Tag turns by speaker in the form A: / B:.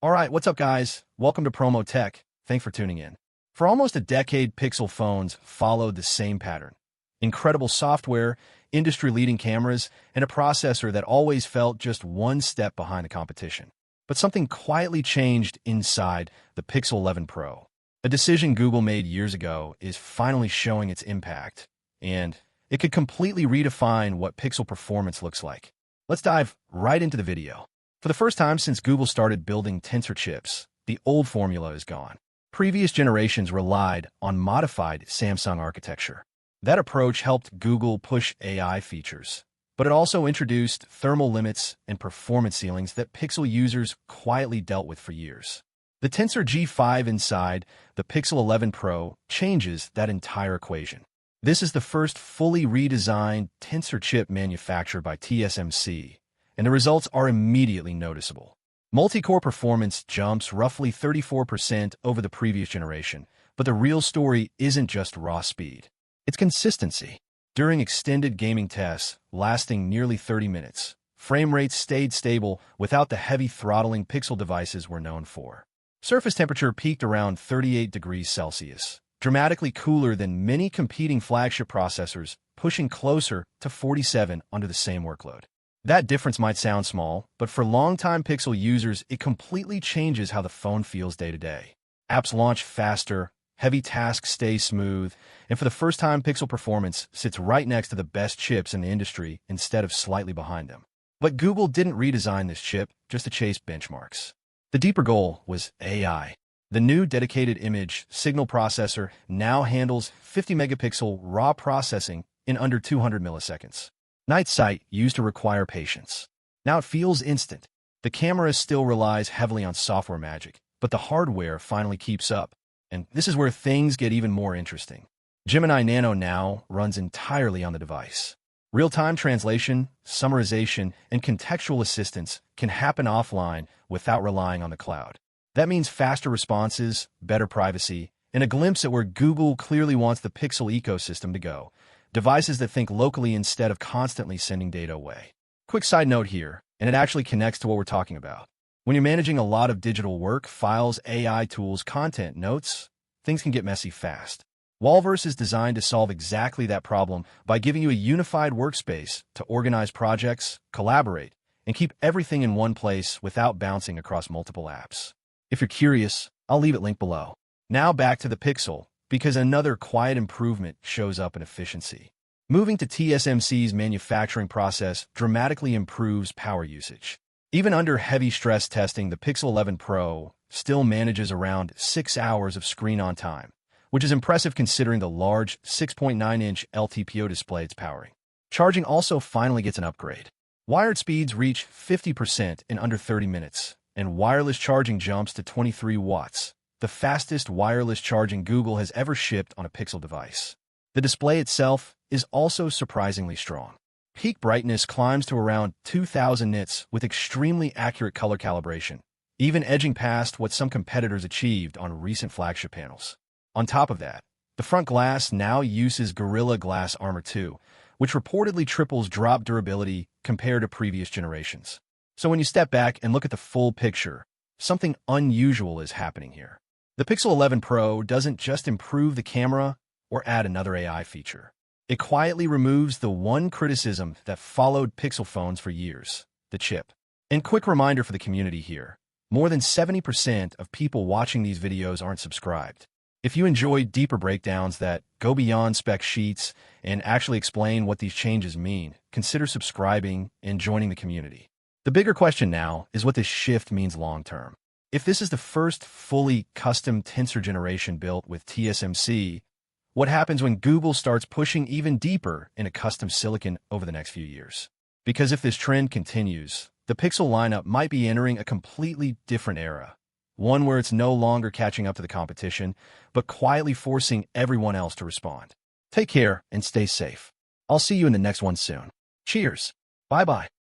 A: All right, what's up, guys? Welcome to Promotech. Thanks for tuning in. For almost a decade, Pixel phones followed the same pattern. Incredible software, industry-leading cameras, and a processor that always felt just one step behind the competition. But something quietly changed inside the Pixel 11 Pro. A decision Google made years ago is finally showing its impact, and it could completely redefine what Pixel performance looks like. Let's dive right into the video. For the first time since Google started building tensor chips, the old formula is gone. Previous generations relied on modified Samsung architecture. That approach helped Google push AI features, but it also introduced thermal limits and performance ceilings that Pixel users quietly dealt with for years. The Tensor G5 inside the Pixel 11 Pro changes that entire equation. This is the first fully redesigned tensor chip manufactured by TSMC, and the results are immediately noticeable. Multi-core performance jumps roughly 34% over the previous generation, but the real story isn't just raw speed. It's consistency. During extended gaming tests, lasting nearly 30 minutes, frame rates stayed stable without the heavy throttling Pixel devices were known for. Surface temperature peaked around 38 degrees Celsius, dramatically cooler than many competing flagship processors, pushing closer to 47 under the same workload. That difference might sound small, but for longtime Pixel users, it completely changes how the phone feels day to day. Apps launch faster, heavy tasks stay smooth, and for the first time, Pixel performance sits right next to the best chips in the industry instead of slightly behind them. But Google didn't redesign this chip just to chase benchmarks. The deeper goal was AI. The new dedicated image signal processor now handles 50-megapixel raw processing in under 200 milliseconds. Night sight used to require patience. Now it feels instant. The camera still relies heavily on software magic, but the hardware finally keeps up. And this is where things get even more interesting. Gemini Nano now runs entirely on the device. Real-time translation, summarization, and contextual assistance can happen offline without relying on the cloud. That means faster responses, better privacy, and a glimpse at where Google clearly wants the Pixel ecosystem to go. Devices that think locally instead of constantly sending data away. Quick side note here, and it actually connects to what we're talking about. When you're managing a lot of digital work, files, AI tools, content, notes, things can get messy fast. Walverse is designed to solve exactly that problem by giving you a unified workspace to organize projects, collaborate, and keep everything in one place without bouncing across multiple apps. If you're curious, I'll leave it linked below. Now back to the Pixel, because another quiet improvement shows up in efficiency. Moving to TSMC's manufacturing process dramatically improves power usage. Even under heavy stress testing, the Pixel 11 Pro still manages around 6 hours of screen on time, which is impressive considering the large 6.9-inch LTPO display it's powering. Charging also finally gets an upgrade. Wired speeds reach 50% in under 30 minutes, and wireless charging jumps to 23 watts. The fastest wireless charging Google has ever shipped on a Pixel device. The display itself is also surprisingly strong. Peak brightness climbs to around 2000 nits with extremely accurate color calibration, even edging past what some competitors achieved on recent flagship panels. On top of that, the front glass now uses Gorilla Glass Armor 2, which reportedly triples drop durability compared to previous generations. So when you step back and look at the full picture, something unusual is happening here. The Pixel 11 Pro doesn't just improve the camera or add another AI feature. It quietly removes the one criticism that followed Pixel phones for years, the chip. And quick reminder for the community here, more than 70% of people watching these videos aren't subscribed. If you enjoy deeper breakdowns that go beyond spec sheets and actually explain what these changes mean, consider subscribing and joining the community. The bigger question now is what this shift means long-term. If this is the first fully custom tensor generation built with TSMC, what happens when Google starts pushing even deeper into custom silicon over the next few years? Because if this trend continues, the Pixel lineup might be entering a completely different era, one where it's no longer catching up to the competition, but quietly forcing everyone else to respond. Take care and stay safe. I'll see you in the next one soon. Cheers. Bye-bye.